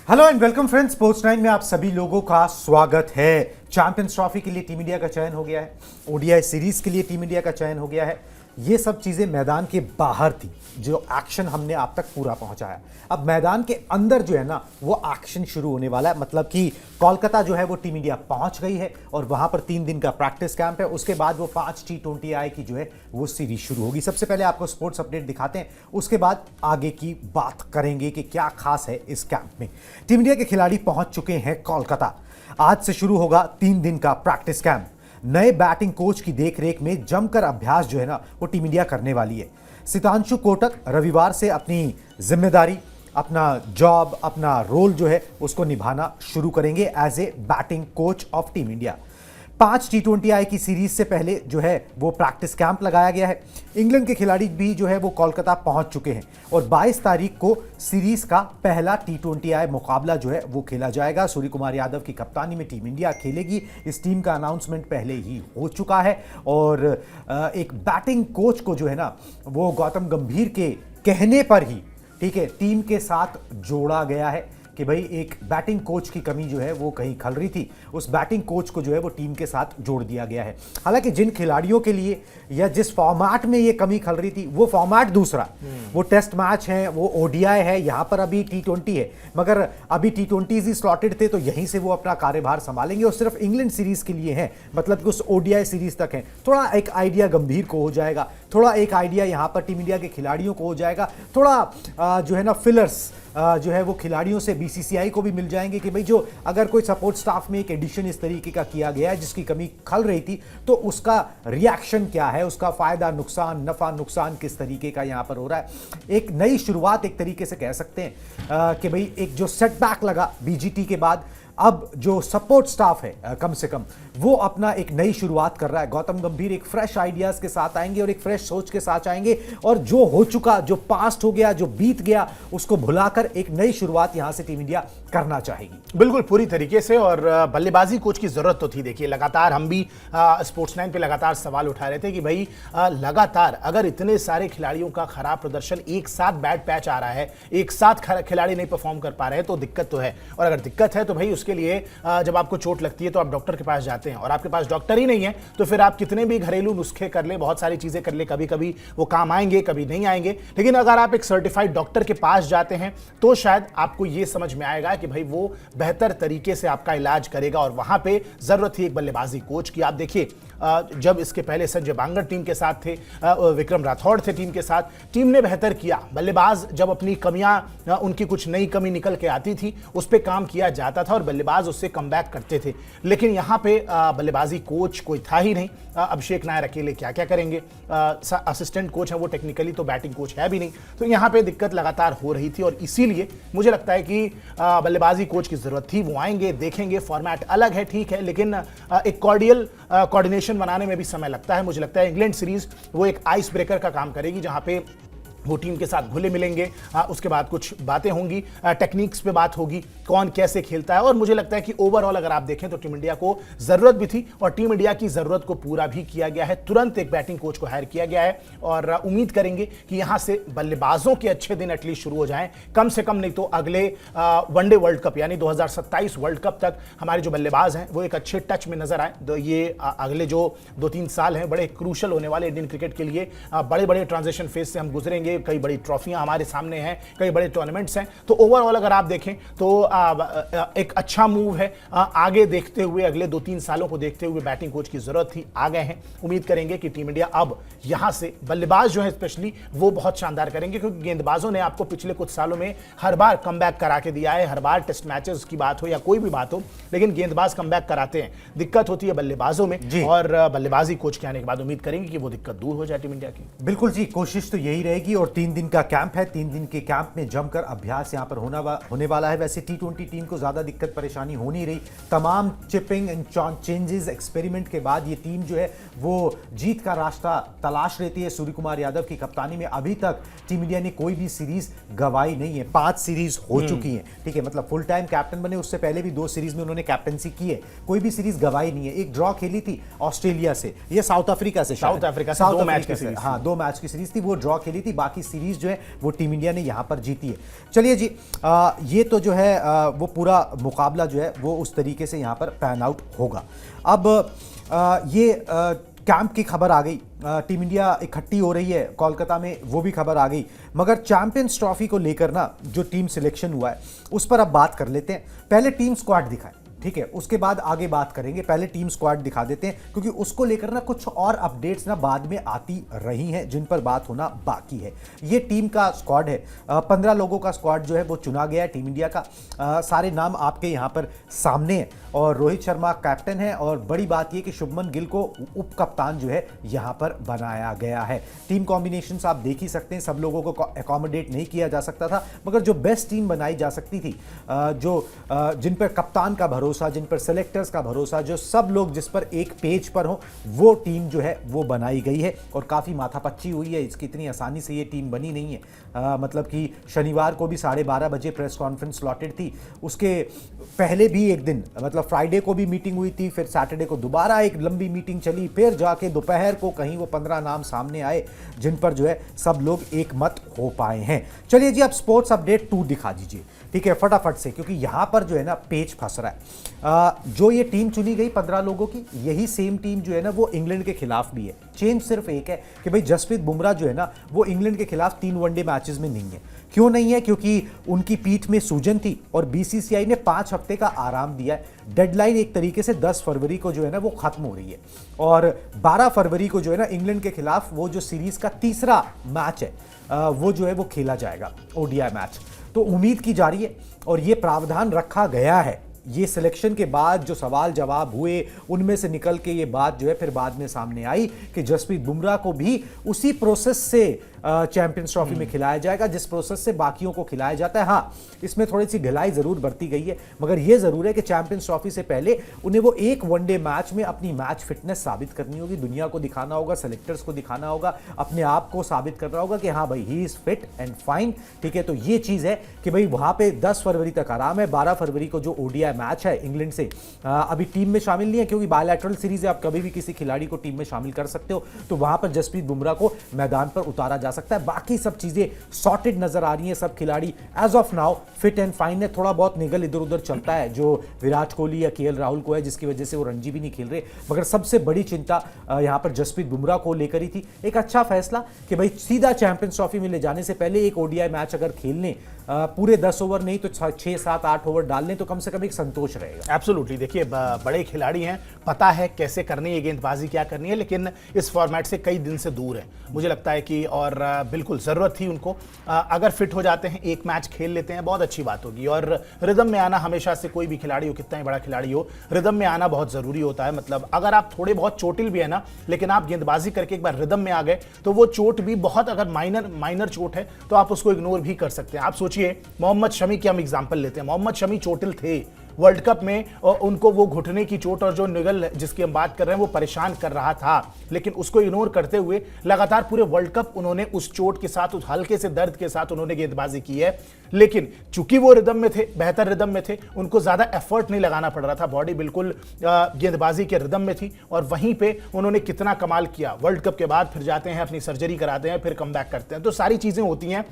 Hello and welcome friends, sports 9 में आप सभी लोगों का स्वागत है। चैंपियंस ट्रॉफी के लिए टीम इंडिया का चयन हो गया है, ओडीआई सीरीज के लिए टीम इंडिया का चयन हो गया है। ये सब चीजें मैदान के बाहर थी, जो एक्शन हमने आप तक पूरा पहुंचाया। अब मैदान के अंदर जो है ना, वो एक्शन शुरू होने वाला है। मतलब कि कोलकाता जो है वो टीम इंडिया पहुंच गई है और वहां पर 3 दिन का प्रैक्टिस कैंप है। उसके बाद वो 5 T20I की जो है वो सीरीज शुरू होगी। सबसे पहले आपको स्पोर्ट्स अपडेट दिखाते हैं, उसके बाद आगे की बात करेंगे कि क्या खास है इस कैंप में। टीम इंडिया के खिलाड़ी पहुंच चुके हैं कोलकाता। आज से शुरू होगा 3 दिन का प्रैक्टिस कैंप। नए बैटिंग कोच की देखरेख में जमकर अभ्यास जो है ना, वो टीम इंडिया करने वाली है। सितांशु कोटक रविवार से अपनी जिम्मेदारी, अपना जॉब, अपना रोल जो है उसको निभाना शुरू करेंगे as a batting coach of team India. 5 T20I की सीरीज से पहले जो है वो प्रैक्टिस कैंप लगाया गया है। इंग्लैंड के खिलाड़ी भी जो है वो कोलकाता पहुंच चुके हैं और 22 तारीख को सीरीज का पहला T20I मुकाबला जो है वो खेला जाएगा। सूर्य कुमार यादव की कप्तानी में टीम इंडिया खेलेगी। इस टीम का अनाउंसमेंट पहले ही हो चुका है और एक बैटिंग कोच को जो है ना, वो गौतम गंभीर के कहने पर ही, ठीक है, टीम के साथ जोड़ा गया है कि भाई एक बैटिंग कोच की कमी जो है वो कहीं खल रही थी। उस बैटिंग कोच को जो है वो टीम के साथ जोड़ दिया गया है। हालांकि जिन खिलाड़ियों के लिए या जिस फॉर्मेट में ये कमी खल रही थी, वो फॉर्मेट दूसरा, वो टेस्ट मैच है, वो ओडीआई है, यहाँ पर अभी T20 है। मगर अभी T20s ही स्लॉटेड थे, तो यहीं से वो अपना कार्यभार संभालेंगे और सिर्फ इंग्लैंड सीरीज के लिए है, मतलब कि उस ओडीआई सीरीज तक है। थोड़ा एक आइडिया गंभीर को हो जाएगा, थोड़ा एक आइडिया यहाँ पर टीम इंडिया के खिलाड़ियों को हो जाएगा, थोड़ा जो है ना फिलर्स जो है वो खिलाड़ियों से बीसीसीआई को भी मिल जाएंगे कि भाई जो अगर कोई सपोर्ट स्टाफ में एक एडिशन इस तरीके का किया गया है जिसकी कमी खल रही थी, तो उसका रिएक्शन क्या है, उसका फायदा नुकसान, नफा नुकसान किस तरीके का यहां पर हो रहा है। एक नई शुरुआत एक तरीके से कह सकते हैं कि भाई एक जो सेटबैक लगा बीजीटी के बाद, अब जो सपोर्ट स्टाफ है कम से कम वो अपना एक नई शुरुआत कर रहा है। गौतम गंभीर एक फ्रेश आइडियाज के साथ आएंगे और एक फ्रेश सोच के साथ आएंगे और जो हो चुका, जो पास्ट हो गया, जो बीत गया, उसको भुलाकर एक नई शुरुआत यहां से टीम इंडिया करना चाहेगी। बिल्कुल पूरी तरीके से। और बल्लेबाजी कोच की जरूरत तो थी। देखिए, लगातार हम भी स्पोर्ट्स 9 पे लगातार सवाल उठा रहे थे कि भाई लगातार अगर इतने सारे खिलाड़ियों का खराब प्रदर्शन, एक साथ बैड पैच आ रहा है, एक साथ खिलाड़ी नहीं परफॉर्म कर पा रहे हैं, तो दिक्कत तो है। और अगर दिक्कत है तो भाई उसके लिए जब आपको चोट लगती है तो आप डॉक्टर के पास जाते हैं, और आपके पास डॉक्टर ही नहीं है तो फिर आप कितने भी घरेलू नुस्खे कर ले, बहुत सारी चीजें कर ले, कभी कभी वो काम आएंगे, कभी नहीं आएंगे। लेकिन अगर आप एक सर्टिफाइड डॉक्टर के पास जाते हैं तो शायद आपको ये समझ में आएगा कि भाई वो बेहतर तरीके से आपका इलाज करेगा। और वहां पे जरूरत थी एक बल्लेबाजी कोच की। आप देखिए, जब इसके पहले संजय बांगर टीम के साथ थे, विक्रम राठौड़ थे टीम के साथ, टीम ने बेहतर किया। बल्लेबाज जब अपनी कमियां, उनकी कुछ नई कमी निकल के आती थी, उस पर काम किया जाता था और बल्लेबाज उससे कमबैक करते थे। लेकिन यहां पे बल्लेबाजी कोच कोई था ही नहीं। अभिषेक नायर अकेले क्या क्या करेंगे, असिस्टेंट कोच है वो, टेक्निकली तो बैटिंग कोच है भी नहीं। तो यहां पे दिक्कत लगातार हो रही थी और इसीलिए मुझे लगता है कि बल्लेबाजी कोच की जरूरत थी। वो आएंगे, देखेंगे, फॉर्मेट अलग है, ठीक है, लेकिन एक कॉर्डियल कोऑर्डिनेशन बनाने में भी समय लगता है। मुझे लगता है इंग्लैंड सीरीज वो एक आइस ब्रेकर का काम करेगी, जहां पे वो टीम के साथ घुले मिलेंगे। उसके बाद कुछ बातें होंगी, टेक्निक्स पे बात होगी, कौन कैसे खेलता है। और मुझे लगता है कि ओवरऑल अगर आप देखें तो टीम इंडिया को जरूरत भी थी और टीम इंडिया की जरूरत को पूरा भी किया गया है। तुरंत एक बैटिंग कोच को हायर किया गया है और उम्मीद करेंगे कि यहां से बल्लेबाजों के अच्छे दिन एटलीस्ट शुरू हो जाएं। कम से कम नहीं तो अगले वनडे वर्ल्ड कप यानी 2027 वर्ल्ड कप तक हमारे जो बल्लेबाज हैं वो एक अच्छे टच में नजर आए। तो ये अगले जो 2-3 साल हैं बड़े क्रूशल होने वाले इंडियन क्रिकेट के लिए। बड़े बड़े ट्रांजिशन फेज से हम गुजरेंगे, कई बड़ी ट्रॉफियां हमारे सामने हैं, कई बड़े टूर्नामेंट्स हैं। तो ओवरऑल अगर आप देखें तो एक अच्छा मूव है। आगे देखते हुए, अगले 2-3 सालों को देखते हुए बैटिंग कोच की जरूरत थी, आ गए हैं। उम्मीद करेंगे कि टीम इंडिया अब यहां से बल्लेबाज जो है स्पेशली वो बहुत शानदार करेंगे, क्योंकि गेंदबाजों ने आपको पिछले कुछ सालों में हर बार कमबैक करा के दिया है। हर बार टेस्ट मैचेस की बात हो या कोई भी बात हो, लेकिन गेंदबाज कमबैक कराते हैं। दिक्कत होती है बल्लेबाजों में, और बल्लेबाजी कोच के आने के बाद उम्मीद करेंगे कि वो दिक्कत दूर हो जाए टीम इंडिया की। बिल्कुल जी, कोशिश तो यही रहेगी। और 3 दिन का कैंप है, 3 दिन के कैंप में जमकर अभ्यास यहां पर होने वाला है। वैसे T20 टीम को ज्यादा दिक्कत परेशानी हो नहीं रही। तमाम चिपिंग एंड चेंजेस, एक्सपेरिमेंट के बाद ये टीम जो है वो जीत का रास्ता तलाश लेती है। सूर्य कुमार यादव की कप्तानी में अभी तक टीम इंडिया ने कोई भी सीरीज गवाई नहीं है। 5 सीरीज हो चुकी हैं, ठीक है, मतलब फुल टाइम कैप्टन बने, उससे पहले भी 2 सीरीज में उन्होंने कैप्टनसी की है, कोई भी सीरीज गवाई नहीं है। एक ड्रॉ खेली थी ऑस्ट्रेलिया से, ये साउथ अफ्रीका से, 2 मैच की सीरीज, हाँ 2 मैच की सीरीज थी, वो ड्रॉ खेली थी। बाकी सीरीज जो है वो टीम इंडिया ने यहाँ पर जीती है। चलिए जी, ये तो जो है वो पूरा मुकाबला जो है वो उस तरीके से यहाँ पर पैन आउट होगा। अब ये कैंप की खबर आ गई, टीम इंडिया इकट्ठी हो रही है कोलकाता में, वो भी खबर आ गई। मगर चैंपियंस ट्रॉफी को लेकर ना जो टीम सिलेक्शन हुआ है उस पर अब बात कर लेते हैं। पहले टीम स्क्वाड दिखाएं, ठीक है, उसके बाद आगे बात करेंगे। पहले टीम स्क्वाड दिखा देते हैं क्योंकि उसको लेकर ना कुछ और अपडेट्स ना बाद में आती रही हैं जिन पर बात होना बाकी है। ये टीम का स्क्वाड है, 15 लोगों का स्क्वाड जो है वो चुना गया है टीम इंडिया का। सारे नाम आपके यहाँ पर सामने हैं और रोहित शर्मा कैप्टन है और बड़ी बात यह कि शुभमन गिल को उप कप्तान जो है यहाँ पर बनाया गया है। टीम कॉम्बिनेशंस आप देख ही सकते हैं, सब लोगों को अकोमोडेट नहीं किया जा सकता था, मगर जो बेस्ट टीम बनाई जा सकती थी, जिन पर कप्तान का भरोसा, जिन पर सेलेक्टर्स का भरोसा, जो सब लोग जिस पर एक पेज पर हो, वो टीम जो है वो बनाई गई है और काफ़ी माथापच्ची हुई है। इसकी इतनी आसानी से ये टीम बनी नहीं है। मतलब कि शनिवार को भी 12:30 बजे प्रेस कॉन्फ्रेंस स्लॉटेड थी, उसके पहले भी एक दिन मतलब फ्राइडे को भी मीटिंग हुई थी, फिर सैटरडे को दोबारा एक लंबी मीटिंग चली, फिर जाके दोपहर को कहीं वो 15 नाम सामने आए जिन पर जो है सब लोग एक मत हो पाए हैं। चलिए जी, अब स्पोर्ट्स अपडेट 2 दिखा दीजिए, ठीक है, फटाफट से, क्योंकि यहां पर जो है ना पेज फंस रहा है। जो ये टीम चुनी गई 15 लोगों की, यही सेम टीम जो है ना वो इंग्लैंड के खिलाफ भी है। चेंज सिर्फ एक है कि भाई जसप्रीत बुमराह जो है ना वो इंग्लैंड के खिलाफ 3 वनडे मैचेस में नहीं है। क्यों नहीं है? क्योंकि उनकी पीठ में सूजन थी और बीसीसीआई ने 5 हफ्ते का आराम दिया है। डेडलाइन एक तरीके से 10 फरवरी को जो है ना वो खत्म हो रही है और 12 फरवरी को जो है ना इंग्लैंड के खिलाफ वो जो सीरीज का तीसरा मैच है वो जो है वो खेला जाएगा, ओडीआई मैच। तो उम्मीद की जा रही है और ये प्रावधान रखा गया है। ये सिलेक्शन के बाद जो सवाल जवाब हुए उनमें से निकल के ये बात जो है फिर बाद में सामने आई कि जसप्रीत बुमराह को भी उसी प्रोसेस से चैंपियंस ट्रॉफी में खिलाया जाएगा जिस प्रोसेस से बाकियों को खिलाया जाता है। हाँ, इसमें थोड़ी सी ढिलाई जरूर बरती गई है, मगर यह जरूर है कि चैंपियंस ट्रॉफी से पहले उन्हें वो एक वनडे मैच में अपनी मैच फिटनेस साबित करनी होगी, दुनिया को दिखाना होगा, सेलेक्टर्स को दिखाना होगा, अपने आप को साबित करना होगा कि हाँ भाई he is fit and fine. ठीक है, तो ये चीज है कि भाई वहां पे 10 फरवरी तक आराम है। 12 फरवरी को जो ओडीआई मैच है इंग्लैंड से, अभी टीम में शामिल नहीं है क्योंकि बायलैटरल सीरीज है, आप कभी भी किसी खिलाड़ी को टीम में शामिल कर सकते हो, तो वहां पर जसप्रीत बुमराह को मैदान पर उतारा जा सकता है। बाकी सब चीजें सॉर्टेड नजर आ रही हैं, सब खिलाड़ी as of now fit and fine है। थोड़ा बहुत निगल इधर उधर चलता है जो विराट कोहली या केएल राहुल को है, जिसकी वजह से वो रणजी भी नहीं खेल रहे, मगर सबसे बड़ी चिंता यहां पर जसप्रीत बुमराह को लेकर ही थी। एक अच्छा फैसला कि भाई सीधा चैंपियंस ट्रॉफी में ले जाने से पहले एक ओडीआई मैच अगर खेलने, पूरे 10 ओवर नहीं तो 6, 7, 8 ओवर डालने, तो कम से कम एक संतोष रहेगा। एब्सोल्युटली, देखिए बड़े खिलाड़ी हैं, पता है कैसे करनी है गेंदबाजी, क्या करनी है, लेकिन इस फॉर्मेट से कई दिन से दूर है मुझे लगता है कि, और बिल्कुल ज़रूरत थी उनको। अगर फिट हो जाते हैं, एक मैच खेल लेते हैं, बहुत अच्छी बात होगी। और रिदम में आना हमेशा से, कोई भी खिलाड़ी हो, कितना ही बड़ा खिलाड़ी हो, रिदम में आना बहुत ज़रूरी होता है। मतलब अगर आप थोड़े बहुत चोटिल भी है ना, लेकिन आप गेंदबाजी करके एक बार रिदम में आ गए तो वो चोट भी बहुत, अगर माइनर चोट है तो आप उसको इग्नोर भी कर सकते हैं। आप सोचिए मोहम्मद शमी की हम एग्जांपल लेते हैं। मोहम्मद शमी चोटिल थे वर्ल्ड कप में और उनको वो घुटने की चोट और जो निगल जिसकी हम बात कर रहे हैं वो परेशान कर रहा था, लेकिन उसको इग्नोर करते हुए लगातार पूरे वर्ल्ड कप उन्होंने उस चोट के साथ, उस हल्के से दर्द के साथ उन्होंने गेंदबाजी की है। लेकिन चूंकि वो रिदम में थे, बेहतर रिदम में थे, उनको ज्यादा एफर्ट नहीं लगाना पड़ रहा था, बॉडी बिल्कुल गेंदबाजी के रिदम में थी और वहीं पे उन्होंने कितना कमाल किया। वर्ल्ड कप के बाद फिर जाते हैं, अपनी सर्जरी कराते हैं, फिर कम बैक करते हैं। तो सारी चीजें होती हैं।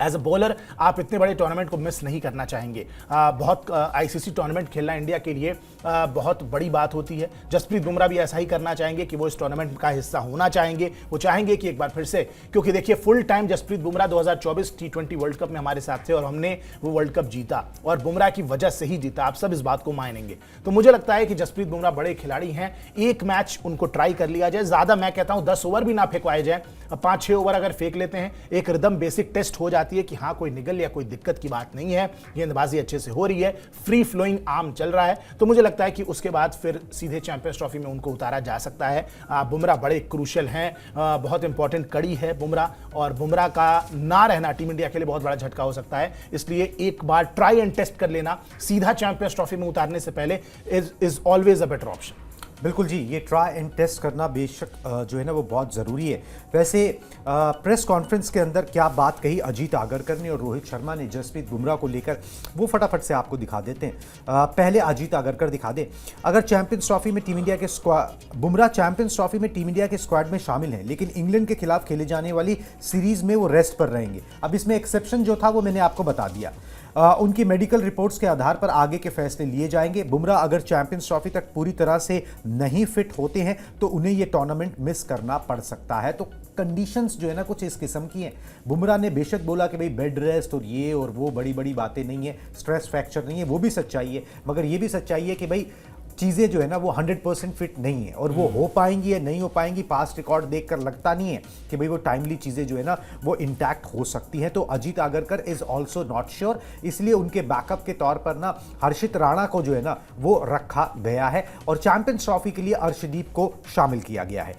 एज अ बॉलर आप इतने बड़े टूर्नामेंट को मिस नहीं करना चाहेंगे। बहुत आईसीसी टूर्नामेंट खेलना इंडिया के लिए बहुत बड़ी बात होती है। जसप्रीत बुमराह भी ऐसा ही करना चाहेंगे कि वो इस टूर्नामेंट का हिस्सा होना चाहेंगे। वो चाहेंगे कि एक बार फिर से, क्योंकि देखिए full time Jasprit Bumrah 2024 T20 world cup में हमारे साथ थे और हमने वो वर्ल्ड कप जीता और बुमराह की वजह से ही जीता। आप सब इस बात को मानेंगे। तो मुझे लगता है कि जसप्रीत बुमराह बड़े खिलाड़ी हैं, एक मैच उनको ट्राई कर लिया जाए। ज्यादा मैं कहता हूं 10 ओवर भी ना फेंकवाए जाए, 5-6 ओवर अगर फेंक लेते हैं, एक रिदम बेसिक टेस्ट हो जाती है कि हाँ कोई निगल या कोई दिक्कत की बात नहीं है, गेंदबाजी अच्छे से हो रही है, फ्री फ्लोइंग आर्म चल रहा है, तो मुझे लगता है कि उसके बाद फिर सीधे चैंपियंस ट्रॉफी में उनको उतारा जा सकता है। बुमराह बड़े क्रूशियल हैं, बहुत इंपॉर्टेंट कड़ी है बुमराह, और बुमराह का ना रहना टीम इंडिया के लिए बहुत बड़ा झटका हो सकता है। इसलिए एक बार ट्राई एंड टेस्ट कर लेना सीधा चैंपियंस ट्रॉफी में उतारने से पहले is always a better option. बिल्कुल जी, ये ट्राई एंड टेस्ट करना बेशक जो है ना वो बहुत ज़रूरी है। वैसे प्रेस कॉन्फ्रेंस के अंदर क्या बात कही अजीत आगरकर ने और रोहित शर्मा ने जसप्रीत बुमराह को लेकर, वो फटाफट से आपको दिखा देते हैं। पहले अजीत आगरकर दिखा दें। अगर चैंपियंस ट्रॉफी में टीम इंडिया के बुमराह चैंपियंस ट्रॉफी में टीम इंडिया के स्क्वाड में शामिल हैं, लेकिन इंग्लैंड के खिलाफ खेले जाने वाली सीरीज में वो रेस्ट पर रहेंगे। अब इसमें एक्सेप्शन जो था वो मैंने आपको बता दिया। उनकी मेडिकल रिपोर्ट्स के आधार पर आगे के फैसले लिए जाएंगे। बुमराह अगर चैंपियंस ट्रॉफी तक पूरी तरह से नहीं फिट होते हैं तो उन्हें यह टूर्नामेंट मिस करना पड़ सकता है। तो कंडीशंस जो है ना कुछ इस किस्म की हैं। बुमराह ने बेशक बोला कि भाई बेड रेस्ट और ये और वो बड़ी बड़ी बातें नहीं है, स्ट्रेस फ्रैक्चर नहीं है, वो भी सच्चाई है, मगर ये भी सच्चाई है कि भाई चीज़ें जो है ना वो 100% फिट नहीं है और वो हो पाएंगी या नहीं हो पाएंगी, पास्ट रिकॉर्ड देखकर लगता नहीं है कि भाई वो टाइमली चीज़ें जो है ना वो इंटैक्ट हो सकती हैं। तो Ajit Agarkar is also not sure, इसलिए उनके बैकअप के तौर पर ना हर्षित राणा को जो है ना वो रखा गया है और चैंपियंस ट्रॉफी के लिए अर्शदीप को शामिल किया गया है।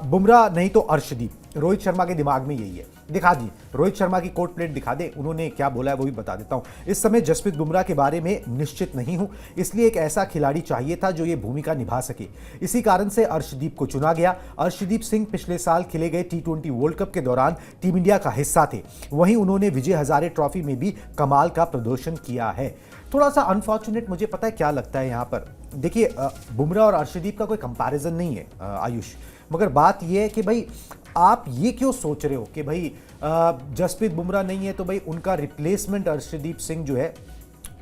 बुमराह नहीं तो अर्शदीप, रोहित शर्मा के दिमाग में यही है। दिखा दी रोहित शर्मा की कोट प्लेट दिखा दे, उन्होंने क्या बोला है वो भी बता देता हूं। इस समय जसप्रीत बुमराह के बारे में निश्चित नहीं हूं, इसलिए एक ऐसा खिलाड़ी चाहिए था जो ये भूमिका निभा सके। इसी कारण से अर्शदीप को चुना गया। अर्शदीप सिंह पिछले साल खेले गए T20 वर्ल्ड कप के दौरान टीम इंडिया का हिस्सा थे, वहीं उन्होंने विजय हजारे ट्रॉफी में भी कमाल का प्रदर्शन किया है। थोड़ा सा अनफॉर्चुनेट मुझे पता है क्या लगता है यहां पर। देखिए बुमराह और अर्शदीप का कोई कंपैरिजन नहीं है आयुष, मगर बात यह है कि भाई आप ये क्यों सोच रहे हो कि भाई जसप्रीत बुमराह नहीं है तो भाई उनका रिप्लेसमेंट अर्शदीप सिंह जो है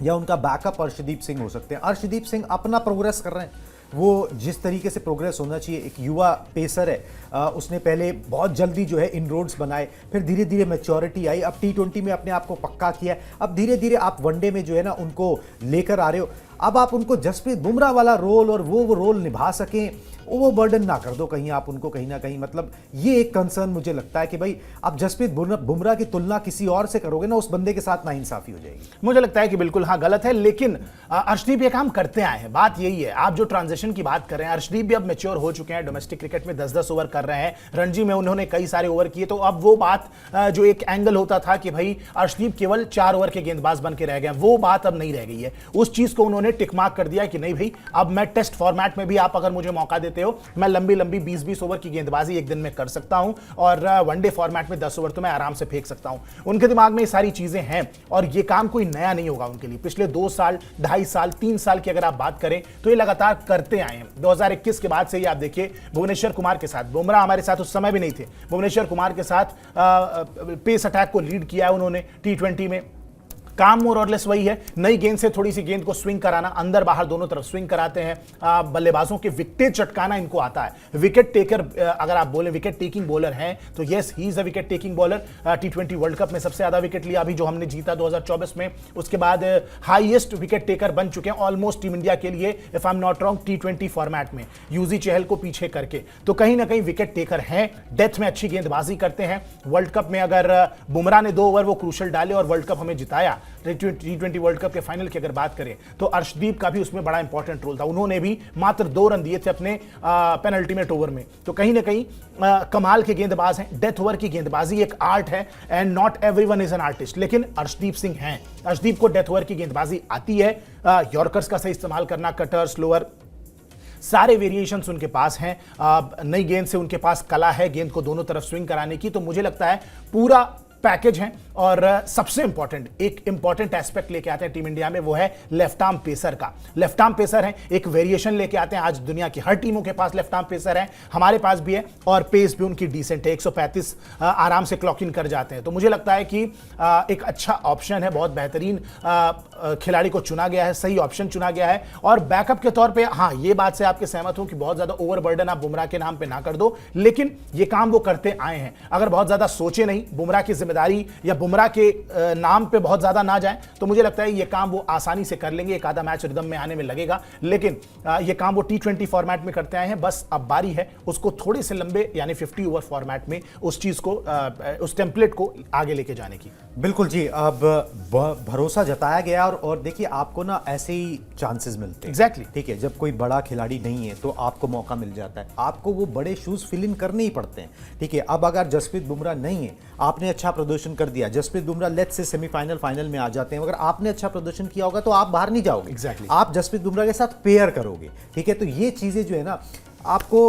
या उनका बैकअप अर्शदीप सिंह हो सकते हैं। अर्शदीप सिंह अपना प्रोग्रेस कर रहे हैं, वो जिस तरीके से प्रोग्रेस होना चाहिए। एक युवा पेसर है, उसने पहले बहुत जल्दी जो है इनरोड्स बनाए, फिर धीरे धीरे मैच्योरिटी आई, अब T20 में अपने आप को पक्का किया, अब धीरे धीरे आप वनडे में जो है ना उनको लेकर आ रहे हो। अब आप उनको जसप्रीत बुमराह वाला रोल और वो रोल निभा सकें, वो बर्डन ना कर दो कहीं आप उनको, कहीं ना कहीं मतलब ये एक कंसर्न मुझे लगता है कि भाई आप जसप्रीत बुमराह की तुलना किसी और से करोगे ना, उस बंदे के साथ नाइंसाफी हो जाएगी। मुझे लगता है कि बिल्कुल हाँ गलत है, लेकिन अर्शदीप ये काम करते आए हैं। बात यही है, आप जो ट्रांजिशन की बात कर रहे हैं, अर्शदीप भी अब मैच्योर हो चुके हैं, डोमेस्टिक क्रिकेट में 10-10 ओवर कर रहे हैं, रणजी में उन्होंने कई सारे ओवर किए। तो अब वो बात जो एक एंगल होता था कि भाई अर्शदीप केवल 4 ओवर के गेंदबाज बन के रह गए, वो बात अब नहीं रह गई है। उस चीज को उन्होंने टिक मार्क कर दिया कि नहीं भाई अब मैं टेस्ट फॉर्मेट में भी आप अगर मुझे मौका देते हो, मैं लंबी 20-20 ओवर की गेंदबाजी एक दिन में कर सकता हूं और वनडे फॉर्मेट में 10 ओवर तो मैं आराम से फेंक सकता हूं। उनके दिमाग में ये सारी चीजें हैं और ये काम कोई नया नहीं होगा उनके लिए। पिछले 2 साल, 2.5 साल, 3 साल की अगर आप बात करें तो ये लगातार करते आए हैं। 2021 के बाद से ही आप देखिए, भुवनेश्वर कुमार के साथ, बुमराह हमारे साथ उस समय भी नहीं थे, भुवनेश्वर कुमार के साथ पेस अटैक को लीड किया है उन्होंने T20 में। काम मोर और लेस वही है, नई गेंद से थोड़ी सी गेंद को स्विंग कराना, अंदर बाहर दोनों तरफ स्विंग कराते हैं। बल्लेबाजों के विकेट चटकाना इनको आता है। विकेट टेकर अगर आप बोले विकेट टेकिंग बॉलर हैं तो yes he is a wicket taking bowler. T20 world cup में सबसे ज्यादा विकेट लिया अभी जो हमने जीता 2024 में, उसके बाद हाईएस्ट विकेट टेकर बन चुके हैं ऑलमोस्ट टीम इंडिया के लिए, if I am not wrong, T20 format में यूजी चहल को पीछे करके। तो कहीं ना कहीं विकेट टेकर हैं, डेथ में अच्छी गेंदबाजी करते हैं। वर्ल्ड कप में अगर बुमराह ने 2 ओवर वो क्रूशल डाले और वर्ल्ड कप हमें जिताया, T20 वर्ल्ड कप के फाइनल की अगर बात करें तो अर्शदीप का भी उसमें बड़ा इंपॉर्टेंट रोल था। उन्होंने भी मात्र 2 रन दिए थे अपने पेनल्टीमेट ओवर में। तो कहीं ना कहीं कमाल के गेंदबाज हैं। डेथ ओवर की गेंदबाजी एक आर्ट है and not everyone is an artist, लेकिन अर्शदीप सिंह हैं। अर्शदीप को डेथ ओवर की गेंदबाजी आती है, यॉर्कर्स का सही इस्तेमाल करना, कटर, स्लोअर, सारे वेरिएशंस उनके पास हैं। नई गेंद से उनके पास कला है गेंद को दोनों तरफ स्विंग कराने की। तो मुझे लगता है पूरा पैकेज है। और सबसे इंपॉर्टेंट एक इंपॉर्टेंट एस्पेक्ट लेके आते हैं टीम इंडिया में, वो है लेफ्ट आर्म पेसर का। लेफ्ट आर्म पेसर है, एक वेरिएशन लेके आते हैं। आज दुनिया की हर टीमों के पास लेफ्ट आर्म पेसर है, हमारे पास भी है और पेस भी उनकी डिसेंट है, 135 आराम से क्लॉक इन कर जाते हैं। तो मुझे लगता है कि एक अच्छा ऑप्शन है, बहुत बेहतरीन खिलाड़ी को चुना गया है, सही ऑप्शन चुना गया है। और बैकअप के तौर पर हाँ, ये बात से आपके सहमत हूं कि बहुत ज्यादा ओवरबर्डन आप बुमराह के नाम पे ना कर दो, लेकिन ये काम वो करते आए हैं। अगर बहुत ज्यादा सोचे नहीं, बुमराह की जिम्मेदारी या बुमराह के नाम पे बहुत ज्यादा ना जाए, तो मुझे लगता है ये काम वो आसानी से कर लेंगे। एक आधा मैच रिदम में आने में लगेगा, लेकिन ये काम वो T20 फॉर्मेट में करते आए हैं। बस अब बारी है उसको थोड़े से लंबे यानी 50 ओवर फॉर्मेट में उस चीज को, उस टेम्पलेट को आगे लेके जाने की। बिल्कुल जी, अब भरोसा जताया गया और देखिए आपको ना ऐसे ही चांसेस मिलते हैं। एग्जैक्टली, ठीक है, जब कोई बड़ा खिलाड़ी नहीं है तो आपको मौका मिल जाता है, आपको वो बड़े शूज फिल इन करने ही पड़ते हैं। ठीक है, अब अगर जसप्रीत बुमराह नहीं है, आपने अच्छा प्रदर्शन कर दिया, Jasprit Bumrah let's say semifinal final में आ जाते हैं, अगर आपने अच्छा प्रदर्शन किया होगा तो आप बाहर नहीं जाओगे। Exactly. आप जसप्रीत बुमराह के साथ पेयर करोगे, ठीक है। तो ये चीजें जो है ना आपको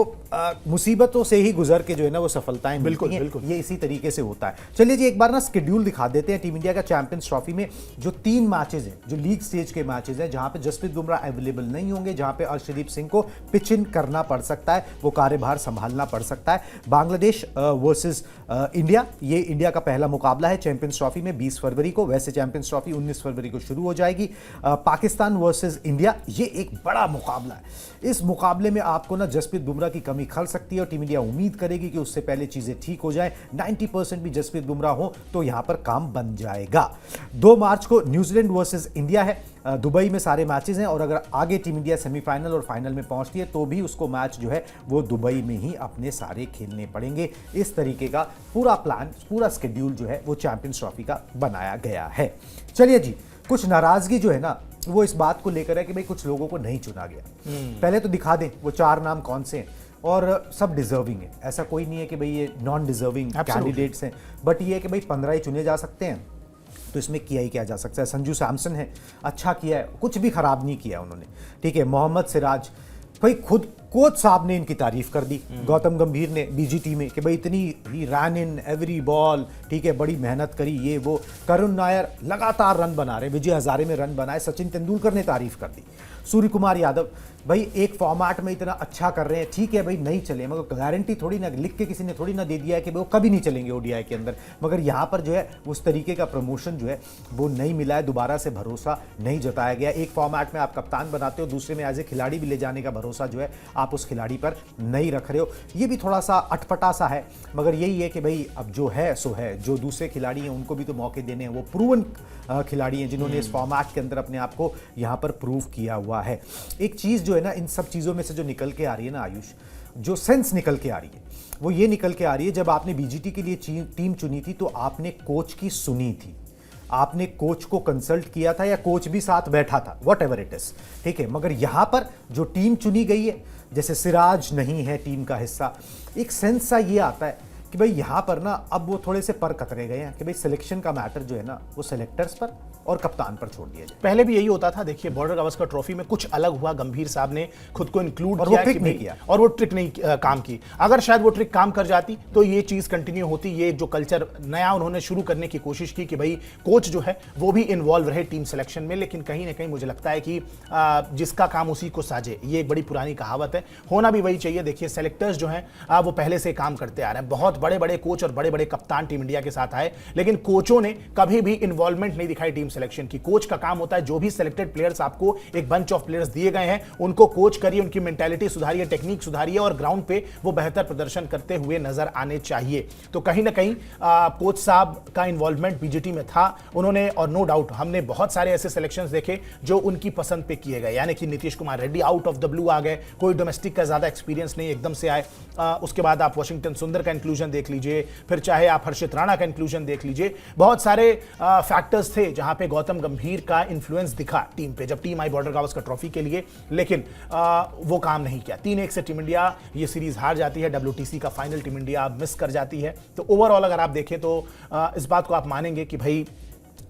मुसीबतों से ही गुजर के जो है ना वो सफलताएं बिल्कुल, मिलती हैं। बिल्कुल। ये इसी तरीके से होता है। चलिए जी एक बार ना शेड्यूल दिखा देते हैं टीम इंडिया का चैंपियंस ट्रॉफी में। जो 3 मैचेस हैं, जो लीग स्टेज के मैचेस हैं, जहां पे जसप्रीत बुमराह अवेलेबल नहीं होंगे, जहां पे अर्शदीप सिंह को पिच इन करना पड़ सकता है, वो कार्यभार संभालना पड़ सकता है। बांग्लादेश वर्सेस इंडिया, ये इंडिया का पहला मुकाबला है चैंपियंस ट्रॉफी में 20 फरवरी को। वैसे चैंपियंस ट्रॉफी 19 फरवरी को शुरू हो जाएगी। पाकिस्तान वर्सेस इंडिया, ये एक बड़ा मुकाबला है। इस मुकाबले में आपको ना जसप्रीत बुमराह की कमी खल सकती है और टीम इंडिया उम्मीद करेगी कि उससे पहले चीजें ठीक हो जाए। 90% भी जसप्रीत बुमराह हो तो यहां पर काम बन जाएगा। 2 मार्च को न्यूजीलैंड वर्सेस इंडिया है, दुबई में सारे मैचेस हैं और अगर आगे टीम इंडिया सेमीफाइनल और फाइनल में पहुंचती है तो भी उसको मैच जो है वो दुबई में ही अपने सारे खेलने पड़ेंगे। इस तरीके का पूरा प्लान, पूरा शेड्यूल जो है वो चैंपियंस ट्रॉफी का बनाया गया है। चलिए जी, कुछ नाराजगी जो है ना वो इस बात को लेकर है कि भाई कुछ लोगों को नहीं चुना गया। पहले तो दिखा दें वो 4 नाम कौन से हैं, और सब डिजर्विंग है। ऐसा कोई नहीं है कि भाई ये नॉन डिजर्विंग कैंडिडेट्स हैं, बट ये है कि भाई 15 ही चुने जा सकते हैं। तो इसमें किया ही क्या जा सकता है। संजू सैमसन है, अच्छा किया है, कुछ भी खराब नहीं किया उन्होंने, ठीक है। मोहम्मद सिराज, भाई खुद कोच साहब ने इनकी तारीफ कर दी, गौतम गंभीर ने बीजीटी में, कि भाई इतनी ही रन इन एवरी बॉल, ठीक है, बड़ी मेहनत करी ये वो। करुण नायर लगातार रन बना रहे, विजय हजारे में रन बनाए, सचिन तेंदुलकर ने तारीफ कर दी। सूर्य कुमार यादव, भाई एक फॉर्मेट में इतना अच्छा कर रहे हैं, ठीक है भाई नहीं चले, मगर गारंटी थोड़ी ना लिख के किसी ने थोड़ी ना दे दिया है कि वो कभी नहीं चलेंगे ओडीआई के अंदर। मगर यहाँ पर जो है उस तरीके का प्रमोशन जो है वो नहीं मिला है, दोबारा से भरोसा नहीं जताया गया। एक फॉर्मेट में आप कप्तान बनाते हो, दूसरे में एज ए खिलाड़ी भी ले जाने का भरोसा जो है आप उस खिलाड़ी पर नहीं रख रहे हो। ये भी थोड़ा सा अटपटा सा है, मगर यही है कि भाई अब जो है सो है। जो दूसरे खिलाड़ी हैं उनको भी तो मौके देने हैं, वो प्रूवन खिलाड़ी हैं जिन्होंने इस फॉर्मेट के अंदर अपने आप को यहाँ पर प्रूव किया हुआ है। एक चीज़ जो है ना इन सब चीज़ों में से जो निकल के आ रही है ना आयुष, जो सेंस निकल के आ रही है वो ये निकल के आ रही है, जब आपने बीजीटी के लिए टीम चुनी थी तो आपने कोच की सुनी थी, आपने कोच को कंसल्ट किया था या कोच भी साथ बैठा था, वॉट एवर इट इज, ठीक है। मगर यहां पर जो टीम चुनी गई है, जैसे सिराज नहीं है टीम का हिस्सा, एक सेंस सा ये आता है कि भाई यहां पर ना अब वो थोड़े से पर कतरे गए हैं कि भाई सिलेक्शन का मैटर जो है ना वो सिलेक्टर्स पर और कप्तान पर छोड़ दिया जाए। पहले भी यही होता था। देखिए बॉर्डर गावस्कर ट्रॉफी में कुछ अलग हुआ, गंभीर साहब ने खुद को इंक्लूड और किया, वो ट्रिक नहीं किया, और वो ट्रिक नहीं काम की। अगर शायद वो ट्रिक काम कर जाती तो ये चीज कंटिन्यू होती। ये जो कल्चर नया उन्होंने शुरू करने की कोशिश की कि भाई कोच जो है वो भी इन्वॉल्व रहे टीम सिलेक्शन में, लेकिन कहीं ना कहीं मुझे लगता है कि जिसका काम उसी को साजे, ये एक बड़ी पुरानी कहावत है, होना भी वही चाहिए। देखिए सेलेक्टर्स जो हैं वो पहले से काम करते आ रहे हैं, बहुत बड़े बड़े कोच और बड़े बड़े कप्तान टीम इंडिया के साथ आए, लेकिन कोचों ने कभी भी इन्वॉल्वमेंट नहीं दिखाई टीम सिलेक्शन की। कोच का काम होता है जो भी सिलेक्टेड प्लेयर्स आपको एक बंच ऑफ प्लेयर्स दिए गए हैं उनको कोच करिए, उनकी मेंटालिटी सुधारिए, टेक्निक सुधारिए और ग्राउंड पे वो बेहतर प्रदर्शन करते हुए नजर आने चाहिए। तो कहीं ना कहीं कोच साहब का इन्वॉल्वमेंट बीजीटी में था उन्होंने, और नो डाउट हमने बहुत सारे ऐसे सिलेक्शंस देखे जो उनकी पसंद पे किए गए, यानी कि Nitish Kumar Reddy out of the blue आ गए, कोई डोमेस्टिक का ज्यादा एक्सपीरियंस नहीं, एकदम से आए। उसके बाद आप वाशिंगटन सुंदर का इंक्लूजन देख लीजिए, फिर चाहे आप हर्षित राणा का इंक्लूजन देख लीजिए, बहुत सारे फैक्टर्स थे जहां पे गौतम गंभीर का इन्फ्लुएंस दिखा टीम पे जब टीम आई बॉर्डर गावस्कर ट्रॉफी के लिए, लेकिन वो काम नहीं किया। 3-1 से टीम इंडिया ये सीरीज हार जाती है, WTC का फाइनल टीम इंडिया मिस कर जाती है। तो ओवरऑल अगर आप देखें तो इस बात को आप मानेंगे कि भाई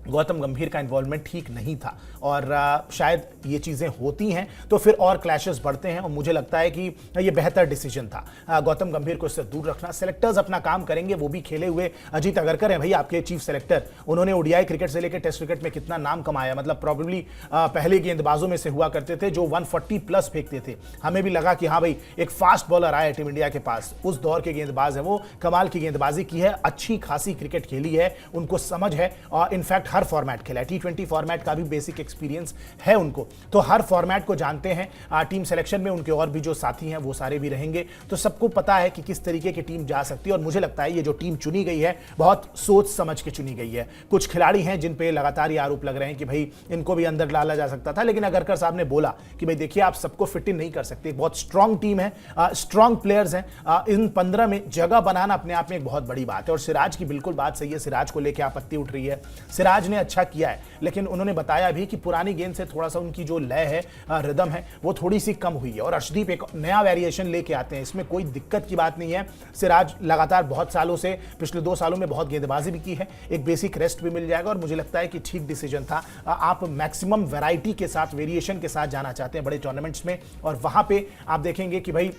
गौतम गंभीर का इन्वॉल्वमेंट ठीक नहीं था, और शायद ये चीज़ें होती हैं तो फिर और क्लैशेस बढ़ते हैं, और मुझे लगता है कि ये बेहतर डिसीजन था गौतम गंभीर को इससे दूर रखना। सेलेक्टर्स अपना काम करेंगे, वो भी खेले हुए अजीत अगरकर हैं भाई आपके चीफ सेलेक्टर, उन्होंने ओडीआई क्रिकेट से लेकर टेस्ट क्रिकेट में कितना नाम कमाया, मतलब प्रॉब्लली पहले गेंदबाजों में से हुआ करते थे जो 140 प्लस फेंकते थे। हमें भी लगा कि हाँ भाई एक फास्ट बॉलर आया टीम इंडिया के पास, उस दौर के गेंदबाज है वो, कमाल की गेंदबाजी की है, अच्छी खासी क्रिकेट खेली है, उनको समझ है, और इनफैक्ट हर फॉर्मेट खेला है, T20 फॉर्मेट का भी बेसिक एक्सपीरियंस है उनको, तो हर फॉर्मेट को जानते हैं। टीम सिलेक्शन में उनके और भी जो साथी हैं वो सारे भी रहेंगे, तो सबको पता है कि किस तरीके की टीम जा सकती है। और मुझे लगता है ये जो टीम चुनी गई है बहुत सोच समझ के चुनी गई है। कुछ खिलाड़ी हैं जिन पे लगातार ये आरोप लग रहे हैं कि भाई इनको भी अंदर डाला जा सकता था, लेकिन अगरकर साहब ने बोला कि भाई देखिए आप सबको फिट इन नहीं कर सकते, बहुत स्ट्रांग टीम है, स्ट्रांग प्लेयर्स हैं, इन 15 में जगह बनाना अपने आप में एक बहुत बड़ी बात है। और सिराज की बिल्कुल बात सही है, सिराज को लेकर आपत्ति उठ रही है। सिराज सिराज ने अच्छा किया है, लेकिन उन्होंने बताया भी कि पुरानी गेंद से थोड़ा सा उनकी जो लय है, रिदम है, वो थोड़ी सी कम हुई है। और अर्शदीप एक नया वेरिएशन लेके आते हैं, इसमें कोई दिक्कत की बात नहीं है। सिराज लगातार बहुत सालों से, पिछले 2 सालों में बहुत गेंदबाजी भी की है, एक बेसिक रेस्ट भी मिल जाएगा, और मुझे लगता है कि ठीक डिसीजन था। आप मैक्सिमम वैरायटी के साथ, वेरिएशन के साथ जाना चाहते हैं बड़े टूर्नामेंट्स में, और वहां पे आप देखेंगे कि भाई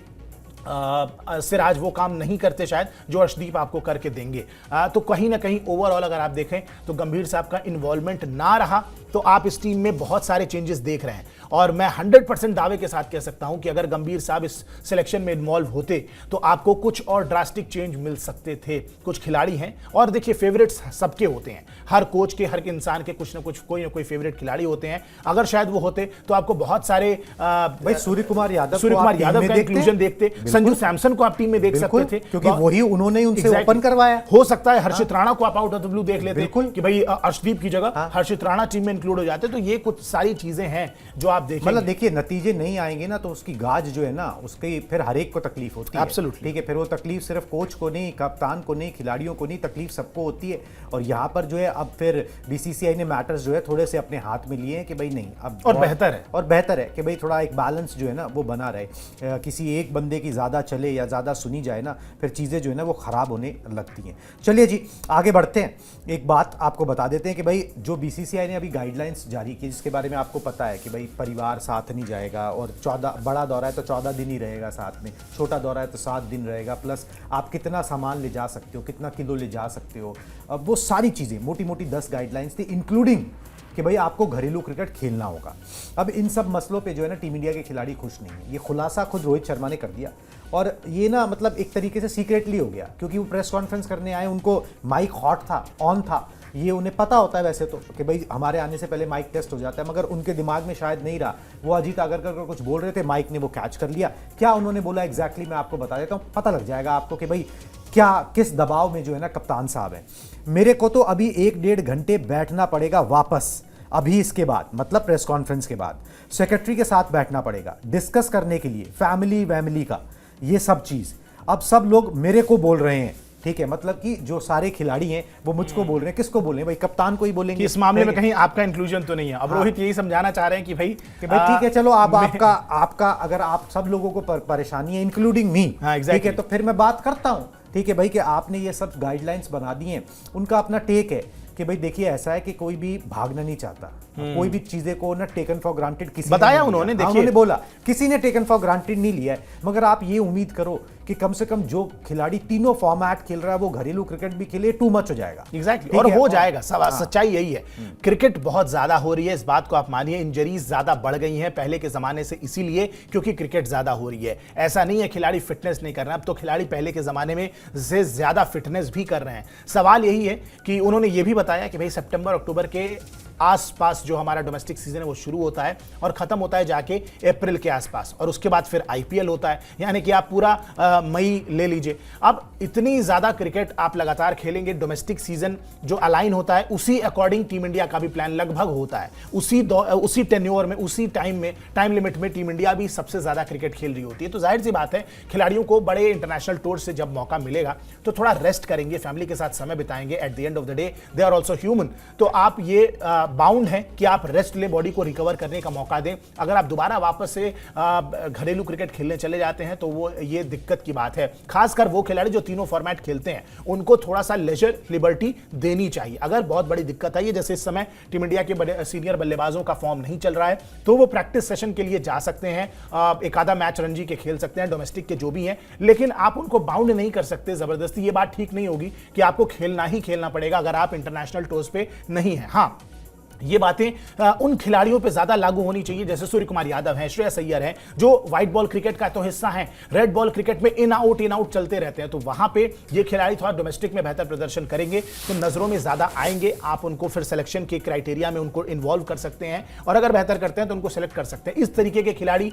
सिराज वो काम नहीं करते शायद जो अर्शदीप आपको करके देंगे। तो कहीं ना कहीं ओवरऑल अगर आप देखें तो गंभीर साहब का इन्वॉल्वमेंट ना रहा तो आप इस टीम में बहुत सारे चेंजेस देख रहे हैं। और मैं 100% दावे के साथ कह सकता हूं कि अगर गंभीर साहब इस सिलेक्शन में इन्वॉल्व होते तो आपको कुछ और ड्रास्टिक चेंज मिल सकते थे। कुछ खिलाड़ी हैं, और देखिए फेवरेट्स सबके होते हैं, हर कोच के, हर इंसान के कुछ ना कुछ, कोई ना कोई फेवरेट खिलाड़ी होते हैं। अगर शायद वो होते तो आपको बहुत सारे भाई सूर्य कुमार यादव का इंक्लूजन देखते, संजू सैमसन को आप टीम में देख सकते थे, क्योंकि वही उन्होंने उनसे ओपन करवाया। हो सकता है हर्षित राणा को आप आउट ऑफ द ब्लू देख लेते कि भाई अर्शदीप की जगह हर्षित राणा टीम में इंक्लूड हो जाते। तो ये कुछ सारी चीजें हैं जो आप देखें, मतलब देखिए नतीजे नहीं आएंगे ना तो उसकी गाज जो है ना, उसकी फिर हर एक को तकलीफ होती है। एब्सोल्युटली, ठीक है, फिर वो तकलीफ सिर्फ कोच को नहीं, कप्तान को नहीं, खिलाड़ियों को नहीं, तकलीफ सबको होती है। और यहाँ पर जो है अब फिर बीसीसीआई ने मैटर्स जो है थोड़े से अपने हाथ में लिए हैं कि भाई नहीं अब और बेहतर है कि भाई थोड़ा एक बैलेंस जो है ना वो बना रहे। किसी एक बंदे की ज्यादा चले या ज्यादा सुनी जाए ना, फिर चीजें जो है ना वो खराब होने लगती हैं। चलिए जी आगे बढ़ते हैं। एक बात आपको बता देते हैं कि भाई जो बीसीसीआई ने अभी गाइडलाइंस जारी की, जिसके बारे में आपको पता है कि भाई परिवार साथ नहीं जाएगा, और 14 बड़ा दौरा है तो 14 दिन ही रहेगा साथ में, छोटा दौरा है तो 7 दिन रहेगा, प्लस आप कितना सामान ले जा सकते हो, कितना किलो ले जा सकते हो, अब वो सारी चीज़ें मोटी मोटी 10 गाइडलाइंस थी, इंक्लूडिंग कि भाई आपको घरेलू क्रिकेट खेलना होगा। अब इन सब मसलों पे जो है ना टीम इंडिया के खिलाड़ी खुश नहीं है। ये खुलासा खुद रोहित शर्मा ने कर दिया, और ये ना मतलब एक तरीके से सीक्रेटली हो गया, क्योंकि वो प्रेस कॉन्फ्रेंस करने आए, उनको माइक हॉट था, ऑन था, ये उन्हें पता होता है वैसे तो कि भाई हमारे आने से पहले माइक टेस्ट हो जाता है, मगर उनके दिमाग में शायद नहीं रहा। वो अजीत आगरकर को कुछ बोल रहे थे, माइक ने वो कैच कर लिया। क्या उन्होंने बोला एग्जैक्टली मैं आपको बता देता हूँ, पता लग जाएगा आपको कि भाई क्या किस दबाव में जो है ना कप्तान साहब है। मेरे को तो अभी 1-1.5 घंटे बैठना पड़ेगा वापस, अभी इसके बाद मतलब प्रेस कॉन्फ्रेंस के बाद सेक्रेटरी के साथ बैठना पड़ेगा डिस्कस करने के लिए फैमिली का ये सब चीज़। अब सब लोग मेरे को बोल रहे हैं, ठीक है, मतलब कि जो सारे खिलाड़ी हैं वो मुझको बोल रहे हैं। किसको बोल रहे हैं भाई? कप्तान को ही बोलेंगे। इस मामले में कहीं आपका इंक्लूजन तो नहीं है। अब रोहित यही समझाना चाह रहे हैं कि भाई ठीक है चलो आप आपका अगर आप सब लोगों को परेशानी है इंक्लूडिंग मी, ठीक है, तो फिर मैं बात करता हूं, ठीक है भाई, कि आपने ये सब गाइडलाइंस बना दी हैं। उनका अपना टेक है कि भाई देखिए ऐसा है कि कोई भी भागना नहीं चाहता, कोई भी चीजें को ना टेकन फॉर ग्रांटेड किसी बताया उन्होंने, देखिए उन्होंने बोला किसी ने टेकन फॉर ग्रांटेड नहीं लिया है, मगर आप ये उम्मीद करो कि कम से कम जो खिलाड़ी तीनों फॉर्मेट खेल रहा है वो घरेलू क्रिकेट भी खेले, टू मच हो जाएगा। एग्जैक्टली, और हो जाएगा। सच्चाई यही है, क्रिकेट बहुत ज्यादा हो रही है, इस बात को आप मानिए। इंजरीज ज्यादा बढ़ गई हैं पहले के जमाने से, इसीलिए क्योंकि क्रिकेट ज्यादा हो रही है। ऐसा नहीं है खिलाड़ी फिटनेस नहीं कर रहे हैं, अब तो खिलाड़ी पहले के जमाने में से ज्यादा फिटनेस भी कर रहे हैं। सवाल यही है कि उन्होंने ये भी बताया कि भाई सितंबर अक्टूबर के आसपास जो हमारा डोमेस्टिक सीजन है वो शुरू होता है और खत्म होता है जाके अप्रैल के आसपास, और उसके बाद फिर आईपीएल होता है, यानी कि आप पूरा मई ले लीजिए। अब इतनी ज्यादा क्रिकेट आप लगातार खेलेंगे, डोमेस्टिक सीजन जो अलाइन होता है उसी अकॉर्डिंग टीम इंडिया का भी प्लान लगभग होता है, उसी टेन्योर में, उसी टाइम लिमिट में टीम इंडिया भी सबसे ज्यादा क्रिकेट खेल रही होती है। तो जाहिर सी बात है खिलाड़ियों को बड़े इंटरनेशनल टूर से जब मौका मिलेगा तो थोड़ा रेस्ट करेंगे, फैमिली के साथ समय बिताएंगे। At the end of the day they are also human, तो आप ये बाउंड है कि आप रेस्ट ले, बॉडी को रिकवर करने का मौका दें। अगर आप दोबारा वापस से घरेलू क्रिकेट खेलने चले जाते हैं तो वो ये दिक्कत की बात है। खासकर वो खिलाड़ी जो तीनों फॉर्मेट खेलते हैं उनको थोड़ा सा लेजर लिबर्टी देनी चाहिए। अगर बहुत बड़ी दिक्कत आई है, जैसे इस समय टीम इंडिया के बड़े सीनियर बल्लेबाजों का फॉर्म नहीं चल रहा है, तो वो प्रैक्टिस सेशन के लिए जा सकते हैं, एक आधा मैच रणजी के खेल सकते हैं, डोमेस्टिक के जो भी हैं, लेकिन आप उनको बाउंड नहीं कर सकते जबरदस्ती। ये बात ठीक नहीं होगी कि आपको खेलना ही खेलना पड़ेगा अगर आप इंटरनेशनल टूर्स पे नहीं है। हाँ, ये बातें उन खिलाड़ियों पे ज्यादा लागू होनी चाहिए जैसे सूर्य कुमार यादव हैं, श्रेयस अय्यर हैं, जो व्हाइट बॉल क्रिकेट का तो हिस्सा हैं, रेड बॉल क्रिकेट में इन आउट चलते रहते हैं। तो वहां पे ये खिलाड़ी थोड़ा डोमेस्टिक में बेहतर प्रदर्शन करेंगे तो नजरों में ज्यादा आएंगे, आप उनको फिर सिलेक्शन के क्राइटेरिया में उनको इन्वॉल्व कर सकते हैं, और अगर बेहतर करते हैं तो उनको सिलेक्ट कर सकते हैं। इस तरीके के खिलाड़ी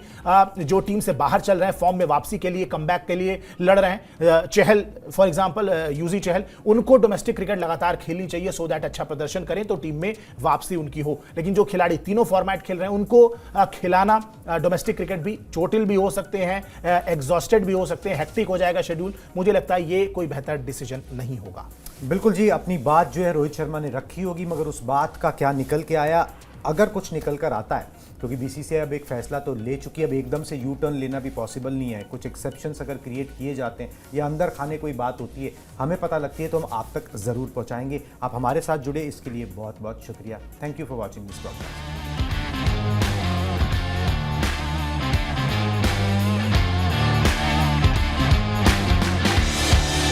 जो टीम से बाहर चल रहे हैं, फॉर्म में वापसी के लिए, कमबैक के लिए लड़ रहे हैं, चहल फॉर एग्जाम्पल, यूजी चहल, उनको डोमेस्टिक क्रिकेट लगातार खेलनी चाहिए सो दैट अच्छा प्रदर्शन करें तो टीम में वापसी कैपेसिटी उनकी हो, लेकिन जो खिलाड़ी तीनों फॉर्मेट खेल रहे हैं उनको खिलाना, डोमेस्टिक क्रिकेट भी चोटिल भी हो सकते हैं, एग्जॉस्टेड भी हो सकते हैं, हेक्टिक हो जाएगा शेड्यूल। मुझे लगता है ये कोई बेहतर डिसीजन नहीं होगा। बिल्कुल जी, अपनी बात जो है रोहित शर्मा ने रखी होगी, मगर उस बात का क्या निकल के आया, अगर कुछ निकल कर आता है, क्योंकि बीसीसीआई अब एक फैसला तो ले चुकी है, अब एकदम से यू टर्न लेना भी पॉसिबल नहीं है। कुछ एक्सेप्शंस अगर क्रिएट किए जाते हैं या अंदर खाने कोई बात होती है, हमें पता लगती है, तो हम आप तक ज़रूर पहुंचाएंगे। आप हमारे साथ जुड़े इसके लिए बहुत बहुत शुक्रिया। Thank you for watching this programme.